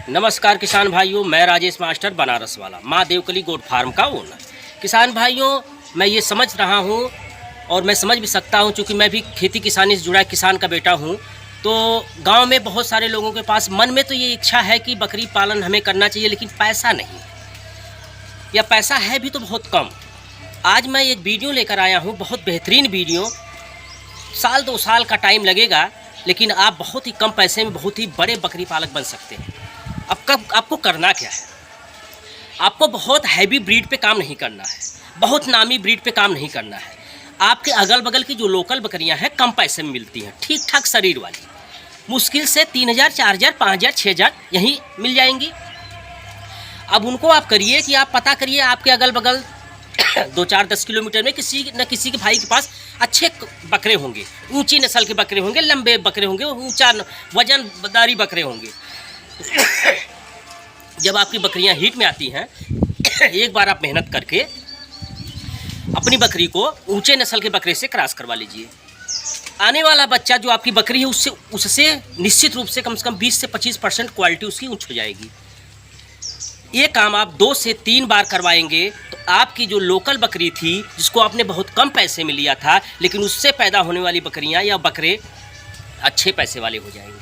नमस्कार किसान भाइयों, मैं राजेश मास्टर बनारस वाला माँ देवकली गोट फार्म का ओनर। किसान भाइयों, मैं ये समझ रहा हूँ और मैं समझ भी सकता हूँ, क्योंकि मैं भी खेती किसानी से जुड़ा किसान का बेटा हूँ। तो गांव में बहुत सारे लोगों के पास मन में तो ये इच्छा है कि बकरी पालन हमें करना चाहिए, लेकिन पैसा नहीं है, या पैसा है भी तो बहुत कम। आज मैं एक वीडियो लेकर आया हूँ, बहुत बेहतरीन वीडियो। साल 2 साल का टाइम लगेगा, लेकिन आप बहुत ही कम पैसे में बहुत ही बड़े बकरी पालक बन सकते हैं। आपको करना क्या है? आपको बहुत हैवी ब्रीड पे काम नहीं करना है, बहुत नामी ब्रीड पे काम नहीं करना है। आपके अगल बगल की जो लोकल बकरियां हैं, कम पैसे में मिलती हैं, ठीक ठाक शरीर वाली, मुश्किल से 3000, 4000, 5000, 6000 यहीं मिल जाएंगी। अब उनको आप करिए कि आप पता करिए आपके अगल बगल 2-4-10 किलोमीटर में किसी न किसी के भाई के पास अच्छे बकरे होंगे, ऊंची नस्ल के बकरे होंगे, लंबे बकरे होंगे, ऊंचा वजनदारी बकरे होंगे। जब आपकी बकरियां हीट में आती हैं, एक बार आप मेहनत करके अपनी बकरी को ऊंचे नस्ल के बकरे से क्रॉस करवा लीजिए। आने वाला बच्चा जो आपकी बकरी है, उससे निश्चित रूप से कम 20 से 25% क्वालिटी उसकी ऊंच हो जाएगी। ये काम आप 2 से 3 बार करवाएंगे तो आपकी जो लोकल बकरी थी, जिसको आपने बहुत कम पैसे में लिया था, लेकिन उससे पैदा होने वाली बकरियां या बकरे अच्छे पैसे वाले हो जाएंगे।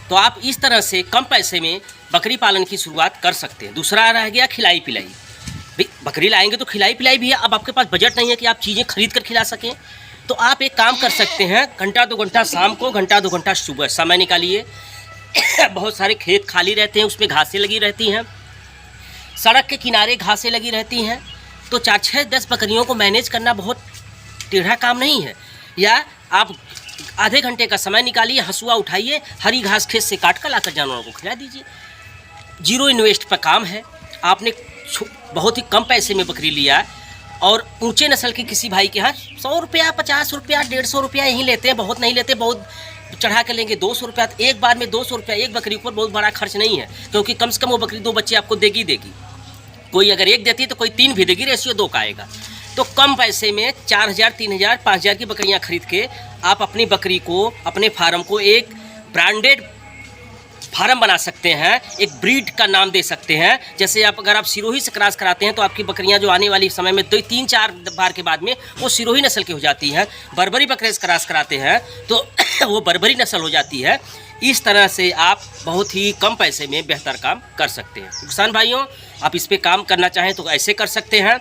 तो आप इस तरह से कम पैसे में बकरी पालन की शुरुआत कर सकते हैं। दूसरा रह गया खिलाई पिलाई। भाई बकरी लाएंगे तो खिलाई पिलाई भी है। अब आपके पास बजट नहीं है कि आप चीज़ें खरीद कर खिला सकें, तो आप एक काम कर सकते हैं, घंटा 2 घंटा शाम को, घंटा 2 घंटा सुबह समय निकालिए। बहुत सारे खेत खाली रहते हैं, उसमें घासें लगी रहती हैं, सड़क के किनारे घासें लगी रहती हैं, तो 4-6-10 बकरियों को मैनेज करना बहुत टेढ़ा काम नहीं है। या आप आधे घंटे का समय निकालिए, हसुआ उठाइए, हरी घास खेत से काट कर लाकर जानवरों को खिला दीजिए। जीरो इन्वेस्ट पर काम है। आपने बहुत ही कम पैसे में बकरी लिया और ऊंचे नस्ल के किसी भाई के यहाँ 100 रुपया, 50 रुपया, 150 रुपया यहीं लेते हैं, बहुत नहीं लेते। बहुत चढ़ा के लेंगे 200 रुपया। तो एक बार में 200 रुपया एक बकरी पर बहुत बड़ा खर्च नहीं है, क्योंकि कम से कम वो बकरी 2 बच्चे आपको देगी। कोई अगर 1 देती है तो कोई 3 भी देगी, रेशियो 2 का आएगा। तो कम पैसे में 4000, 3000, 5000 की बकरियां खरीद के आप अपनी बकरी को, अपने फार्म को एक ब्रांडेड फार्म बना सकते हैं, एक ब्रीड का नाम दे सकते हैं। जैसे अगर आप सिरोही से क्रॉस कराते हैं तो आपकी बकरियां जो आने वाली समय में 3-4 बार के बाद में वो सिरोही नस्ल की हो जाती हैं। बर्बरी बकरे से क्रॉस कराते हैं तो वो बर्बरी नस्ल हो जाती है। इस तरह से आप बहुत ही कम पैसे में बेहतर काम कर सकते हैं। किसान भाइयों, आप इस पर काम करना चाहें तो ऐसे कर सकते हैं।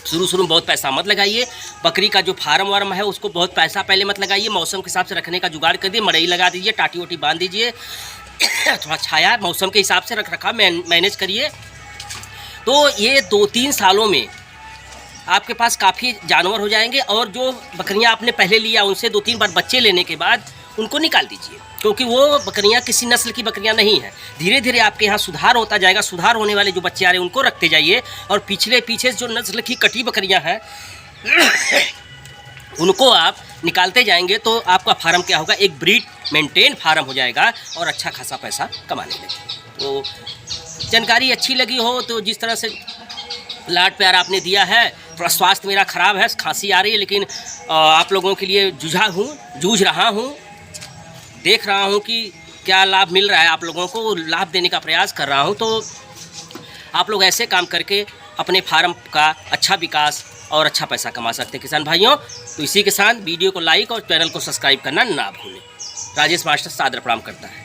शुरू में बहुत पैसा मत लगाइए। बकरी का जो फार्म वार्म है उसको बहुत पैसा पहले मत लगाइए। मौसम के हिसाब से रखने का जुगाड़ कर दिए, मड़ई लगा दीजिए, टाटी वोटी बांध दीजिए, थोड़ा छाया मौसम के हिसाब से रखा मैनेज करिए। तो ये 2-3 सालों में आपके पास काफ़ी जानवर हो जाएंगे। और जो बकरियां आपने पहले लिया, उनसे 2-3 बार बच्चे लेने के बाद उनको निकाल दीजिए, क्योंकि वो बकरियां किसी नस्ल की बकरियां नहीं हैं। धीरे धीरे आपके यहाँ सुधार होता जाएगा। सुधार होने वाले जो बच्चे आ रहे हैं उनको रखते जाइए, और पीछे जो नस्ल की कटी बकरियां हैं उनको आप निकालते जाएंगे, तो आपका फार्म क्या होगा, एक ब्रीड मेंटेन फार्म हो जाएगा और अच्छा खासा पैसा कमाने लगे। तो जानकारी अच्छी लगी हो तो जिस तरह से लाड प्यार आपने दिया है। थोड़ा स्वास्थ्य मेरा ख़राब है, खांसी आ रही है, लेकिन आप लोगों के लिए जूझ रहा हूँ, देख रहा हूँ कि क्या लाभ मिल रहा है आप लोगों को, लाभ देने का प्रयास कर रहा हूँ। तो आप लोग ऐसे काम करके अपने फार्म का अच्छा विकास और अच्छा पैसा कमा सकते हैं किसान भाइयों। तो इसी के साथ वीडियो को लाइक और चैनल को सब्सक्राइब करना ना भूलें। राजेश मास्टर सादर प्रणाम करता है।